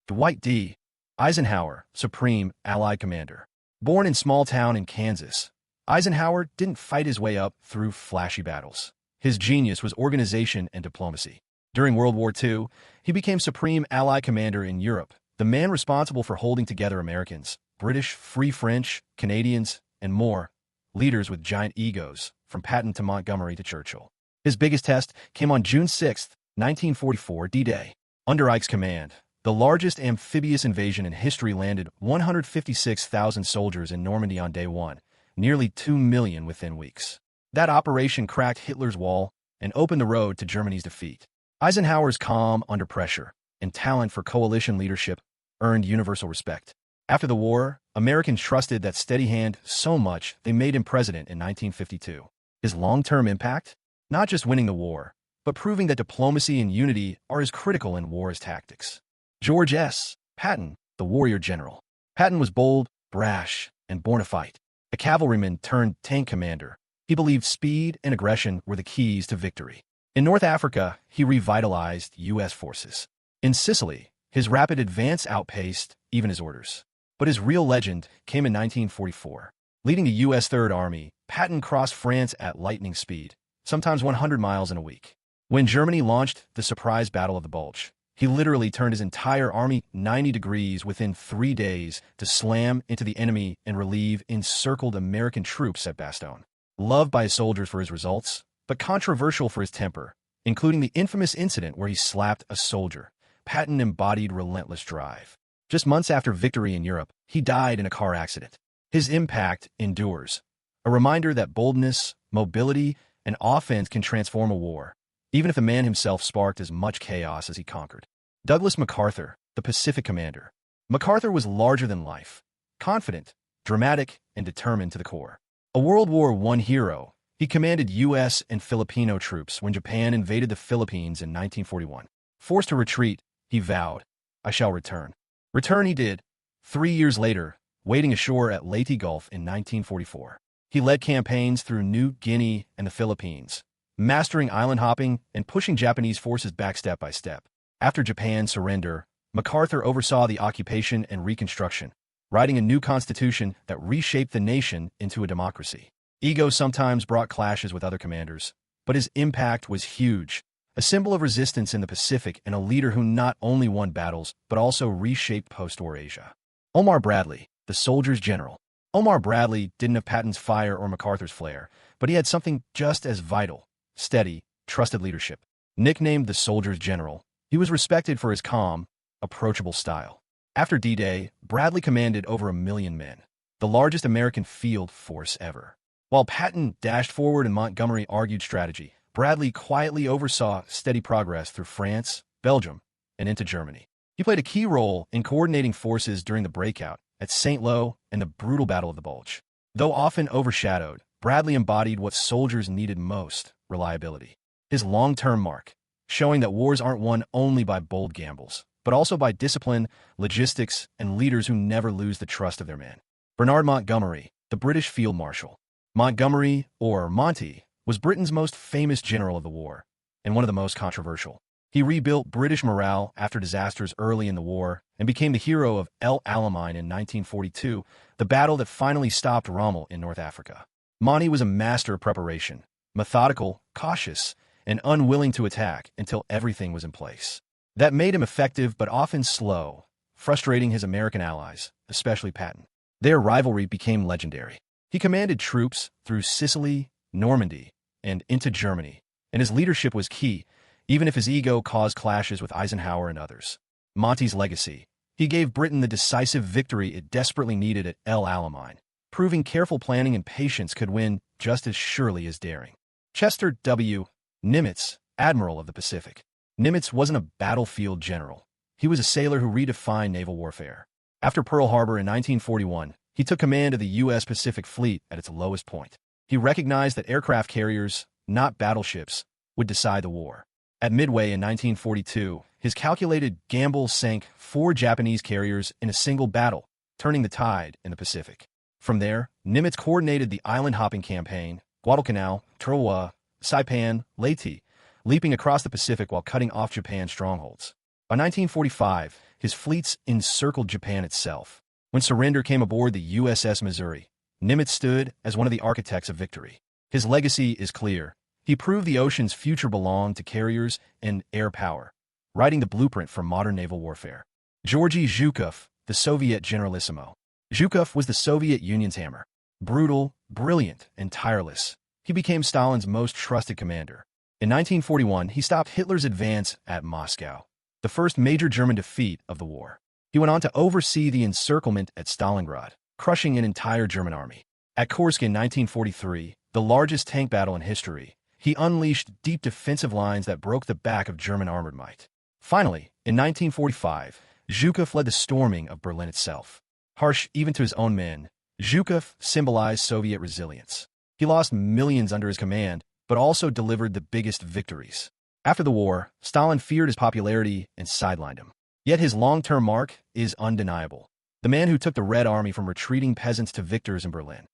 Dwight D. Eisenhower, Supreme Allied Commander. Born in small town in Kansas, Eisenhower didn't fight his way up through flashy battles. His genius was organization and diplomacy. During World War II, he became Supreme Allied Commander in Europe, the man responsible for holding together Americans, British, Free French, Canadians, and more, leaders with giant egos, from Patton to Montgomery to Churchill. His biggest test came on June 6, 1944, D-Day. Under Ike's command, the largest amphibious invasion in history landed 156,000 soldiers in Normandy on day one, nearly 2 million within weeks. That operation cracked Hitler's wall and opened the road to Germany's defeat. Eisenhower's calm under pressure and talent for coalition leadership earned universal respect. After the war, Americans trusted that steady hand so much they made him president in 1952. His long-term impact? Not just winning the war, but proving that diplomacy and unity are as critical in war as tactics. George S. Patton, the warrior general. Patton was bold, brash, and born to fight. A cavalryman turned tank commander, he believed speed and aggression were the keys to victory. In North Africa, he revitalized U.S. forces. In Sicily, his rapid advance outpaced even his orders. But his real legend came in 1944. Leading the U.S. Third Army, Patton crossed France at lightning speed, sometimes 100 miles in a week. When Germany launched the surprise Battle of the Bulge, he literally turned his entire army 90 degrees within 3 days to slam into the enemy and relieve encircled American troops at Bastogne. Loved by his soldiers for his results, but controversial for his temper, including the infamous incident where he slapped a soldier, Patton embodied relentless drive. Just months after victory in Europe, he died in a car accident. His impact endures, a reminder that boldness, mobility, and offense can transform a war, even if the man himself sparked as much chaos as he conquered. Douglas MacArthur, the Pacific commander. MacArthur was larger than life, confident, dramatic, and determined to the core. A World War I hero, he commanded U.S. and Filipino troops when Japan invaded the Philippines in 1941. Forced to retreat, he vowed, "I shall return." Return he did, 3 years later, wading ashore at Leyte Gulf in 1944. He led campaigns through New Guinea and the Philippines, mastering island hopping and pushing Japanese forces back step by step. After Japan's surrender, MacArthur oversaw the occupation and reconstruction, writing a new constitution that reshaped the nation into a democracy. Ego sometimes brought clashes with other commanders, but his impact was huge, a symbol of resistance in the Pacific and a leader who not only won battles, but also reshaped post-war Asia. Omar Bradley, the soldier's general. Omar Bradley didn't have Patton's fire or MacArthur's flair, but he had something just as vital: steady, trusted leadership. Nicknamed the soldier's general, he was respected for his calm, approachable style. After D-Day, Bradley commanded over 1 million men, the largest American field force ever. While Patton dashed forward and Montgomery argued strategy, Bradley quietly oversaw steady progress through France, Belgium, and into Germany. He played a key role in coordinating forces during the breakout at St. Lo and the brutal Battle of the Bulge. Though often overshadowed, Bradley embodied what soldiers needed most: reliability. His long-term mark, showing that wars aren't won only by bold gambles, but also by discipline, logistics, and leaders who never lose the trust of their men. Bernard Montgomery, the British Field Marshal. Montgomery, or Monty, was Britain's most famous general of the war, and one of the most controversial. He rebuilt British morale after disasters early in the war and became the hero of El Alamein in 1942, the battle that finally stopped Rommel in North Africa. Monty was a master of preparation, methodical, cautious, and unwilling to attack until everything was in place. That made him effective but often slow, frustrating his American allies, especially Patton. Their rivalry became legendary. He commanded troops through Sicily, Normandy, and into Germany, and his leadership was key, even if his ego caused clashes with Eisenhower and others. Monty's legacy. He gave Britain the decisive victory it desperately needed at El Alamein, proving careful planning and patience could win just as surely as daring. Chester W. Nimitz, Admiral of the Pacific. Nimitz wasn't a battlefield general. He was a sailor who redefined naval warfare. After Pearl Harbor in 1941, he took command of the U.S. Pacific Fleet at its lowest point. He recognized that aircraft carriers, not battleships, would decide the war. At Midway in 1942, his calculated gamble sank 4 Japanese carriers in a single battle, turning the tide in the Pacific. From there, Nimitz coordinated the island-hopping campaign, Guadalcanal, Tarawa, Saipan, Leyte, leaping across the Pacific while cutting off Japan's strongholds. By 1945, his fleets encircled Japan itself. When surrender came aboard the USS Missouri, Nimitz stood as one of the architects of victory. His legacy is clear. He proved the ocean's future belonged to carriers and air power, writing the blueprint for modern naval warfare. Georgy Zhukov, the Soviet generalissimo. Zhukov was the Soviet Union's hammer. Brutal, brilliant, and tireless, he became Stalin's most trusted commander. In 1941, he stopped Hitler's advance at Moscow, the first major German defeat of the war. He went on to oversee the encirclement at Stalingrad, crushing an entire German army. At Kursk in 1943, the largest tank battle in history, he unleashed deep defensive lines that broke the back of German armored might. Finally, in 1945, Zhukov led the storming of Berlin itself. Harsh even to his own men, Zhukov symbolized Soviet resilience. He lost millions under his command, but also delivered the biggest victories. After the war, Stalin feared his popularity and sidelined him. Yet his long-term mark is undeniable. The man who took the Red Army from retreating peasants to victors in Berlin.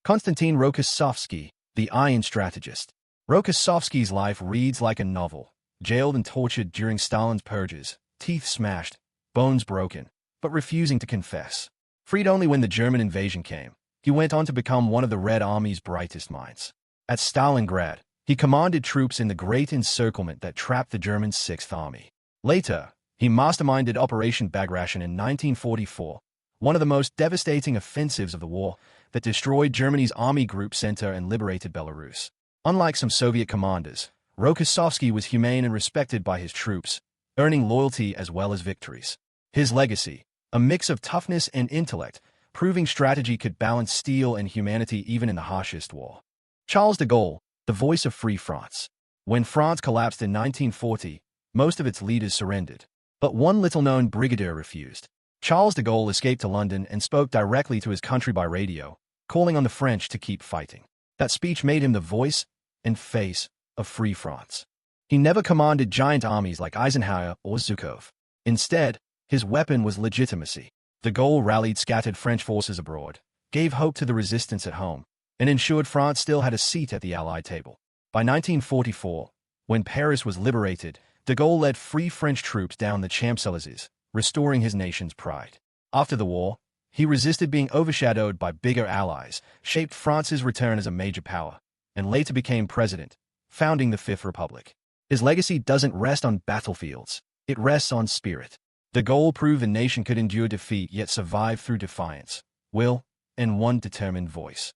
Konstantin Rokossovsky, the Iron Strategist. Rokossovsky's life reads like a novel. Jailed and tortured during Stalin's purges, teeth smashed, bones broken, but refusing to confess. Freed only when the German invasion came, he went on to become one of the Red Army's brightest minds. At Stalingrad, he commanded troops in the Great Encirclement that trapped the German Sixth Army. Later, he masterminded Operation Bagration in 1944, one of the most devastating offensives of the war that destroyed Germany's army group center and liberated Belarus. Unlike some Soviet commanders, Rokossovsky was humane and respected by his troops, earning loyalty as well as victories. His legacy, a mix of toughness and intellect, proving strategy could balance steel and humanity even in the harshest war. Charles de Gaulle, the voice of Free France. When France collapsed in 1940, most of its leaders surrendered. But one little-known brigadier refused. Charles de Gaulle escaped to London and spoke directly to his country by radio, calling on the French to keep fighting. That speech made him the voice and face of Free France. He never commanded giant armies like Eisenhower or Zhukov. Instead, his weapon was legitimacy. De Gaulle rallied scattered French forces abroad, gave hope to the resistance at home, and ensured France still had a seat at the Allied table. By 1944, when Paris was liberated, de Gaulle led free French troops down the Champs-Élysées, restoring his nation's pride. After the war, he resisted being overshadowed by bigger allies, shaped France's return as a major power, and later became president, founding the Fifth Republic. His legacy doesn't rest on battlefields, it rests on spirit. De Gaulle proved the nation could endure defeat yet survive through defiance, will, and one determined voice.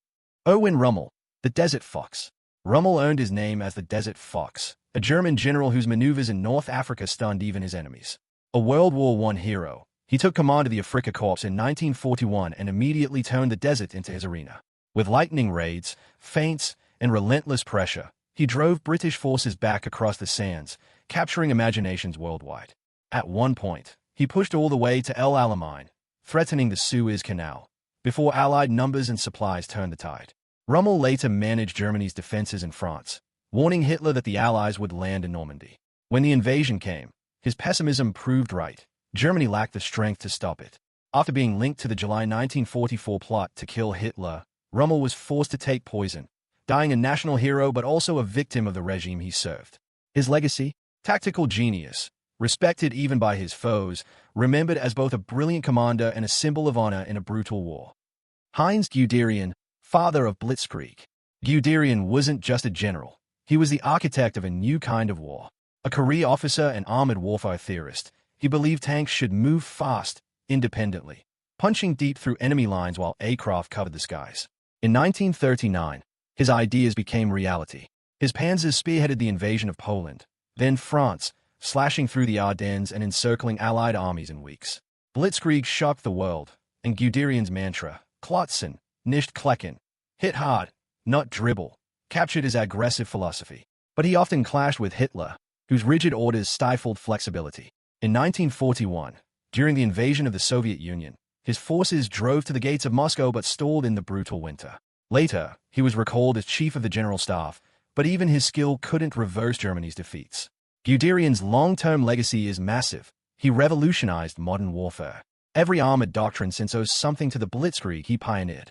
Erwin Rommel, the Desert Fox. Rommel earned his name as the Desert Fox, a German general whose maneuvers in North Africa stunned even his enemies. A World War I hero, he took command of the Afrika Korps in 1941 and immediately turned the desert into his arena. With lightning raids, feints, and relentless pressure, he drove British forces back across the sands, capturing imaginations worldwide. At one point, he pushed all the way to El Alamein, threatening the Suez Canal, before Allied numbers and supplies turned the tide. Rommel later managed Germany's defenses in France, warning Hitler that the Allies would land in Normandy. When the invasion came, his pessimism proved right. Germany lacked the strength to stop it. After being linked to the July 1944 plot to kill Hitler, Rommel was forced to take poison, dying a national hero but also a victim of the regime he served. His legacy? Tactical genius, respected even by his foes, remembered as both a brilliant commander and a symbol of honor in a brutal war. Heinz Guderian, father of Blitzkrieg. Guderian wasn't just a general. He was the architect of a new kind of war. A career officer and armored warfare theorist, he believed tanks should move fast, independently, punching deep through enemy lines while aircraft covered the skies. In 1939, his ideas became reality. His panzers spearheaded the invasion of Poland, then France, slashing through the Ardennes and encircling Allied armies in weeks. Blitzkrieg shocked the world, and Guderian's mantra, Klotzen, nicht klecken, hit hard, not dribble, captured his aggressive philosophy. But he often clashed with Hitler, whose rigid orders stifled flexibility. In 1941, during the invasion of the Soviet Union, his forces drove to the gates of Moscow but stalled in the brutal winter. Later, he was recalled as chief of the general staff, but even his skill couldn't reverse Germany's defeats. Guderian's long-term legacy is massive. He revolutionized modern warfare. Every armored doctrine since owes something to the Blitzkrieg he pioneered.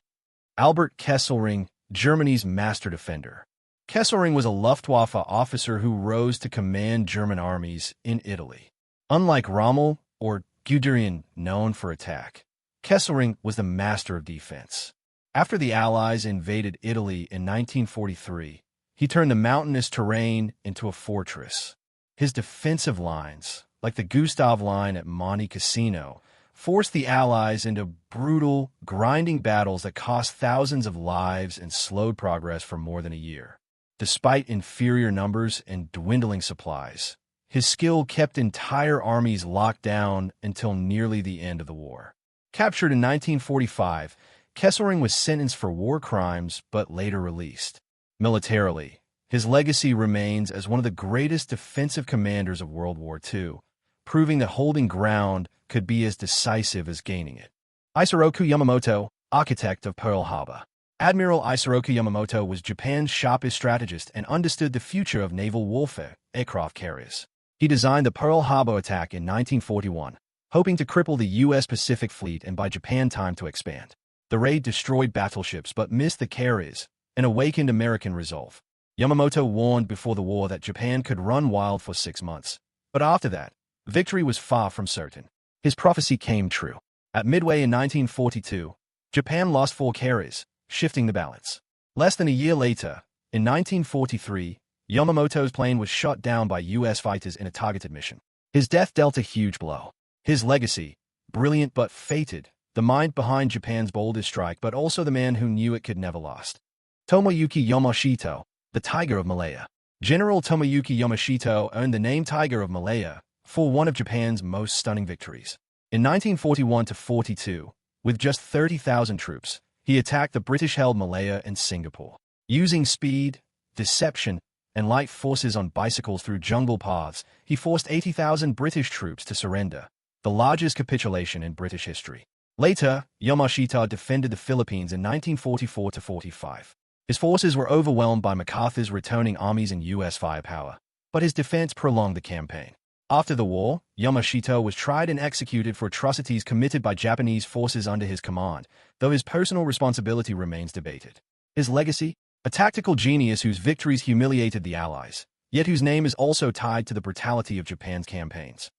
Albert Kesselring, Germany's master defender. Kesselring was a Luftwaffe officer who rose to command German armies in Italy. Unlike Rommel or Guderian, known for attack. Kesselring was the master of defense. After the Allies invaded Italy in 1943, he turned the mountainous terrain into a fortress. His defensive lines, like the Gustav Line at Monte Cassino, forced the Allies into brutal, grinding battles that cost thousands of lives and slowed progress for more than a year. Despite inferior numbers and dwindling supplies, his skill kept entire armies locked down until nearly the end of the war. Captured in 1945, Kesselring was sentenced for war crimes but later released. Militarily, his legacy remains as one of the greatest defensive commanders of World War II, proving that holding ground could be as decisive as gaining it. Isoroku Yamamoto, architect of Pearl Harbor. Admiral Isoroku Yamamoto was Japan's sharpest strategist and understood the future of naval warfare, aircraft carriers. He designed the Pearl Harbor attack in 1941, hoping to cripple the U.S. Pacific Fleet and buy Japan time to expand. The raid destroyed battleships but missed the carriers and awakened American resolve. Yamamoto warned before the war that Japan could run wild for 6 months. But after that, victory was far from certain. His prophecy came true. At Midway in 1942, Japan lost 4 carriers, shifting the balance. Less than a year later, in 1943, Yamamoto's plane was shot down by U.S. fighters in a targeted mission. His death dealt a huge blow. His legacy, brilliant but fated, the mind behind Japan's boldest strike but also the man who knew it could never last. Tomoyuki Yamashita, the Tiger of Malaya. General Tomoyuki Yamashita earned the name Tiger of Malaya for one of Japan's most stunning victories. In 1941-42, with just 30,000 troops, he attacked the British-held Malaya and Singapore. Using speed, deception, and light forces on bicycles through jungle paths, he forced 80,000 British troops to surrender, the largest capitulation in British history. Later, Yamashita defended the Philippines in 1944-45. His forces were overwhelmed by MacArthur's returning armies and U.S. firepower, but his defense prolonged the campaign. After the war, Yamashita was tried and executed for atrocities committed by Japanese forces under his command, though his personal responsibility remains debated. His legacy? A tactical genius whose victories humiliated the Allies, yet whose name is also tied to the brutality of Japan's campaigns.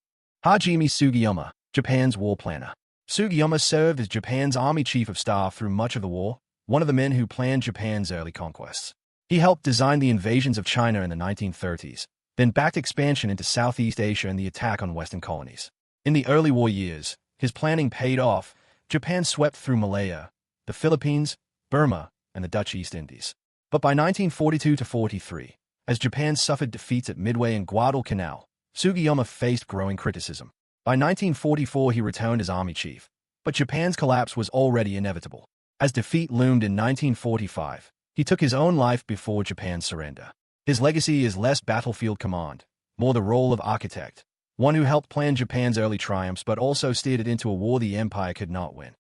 Hajime Sugiyama, Japan's war planner. Sugiyama served as Japan's army chief of staff through much of the war, one of the men who planned Japan's early conquests. He helped design the invasions of China in the 1930s, then backed expansion into Southeast Asia and the attack on Western colonies. In the early war years, his planning paid off. Japan swept through Malaya, the Philippines, Burma, and the Dutch East Indies. But by 1942-43, as Japan suffered defeats at Midway and Guadalcanal, Sugiyama faced growing criticism. By 1944, he returned as army chief, but Japan's collapse was already inevitable. As defeat loomed in 1945, he took his own life before Japan's surrender. His legacy is less battlefield command, more the role of architect, one who helped plan Japan's early triumphs but also steered it into a war the empire could not win.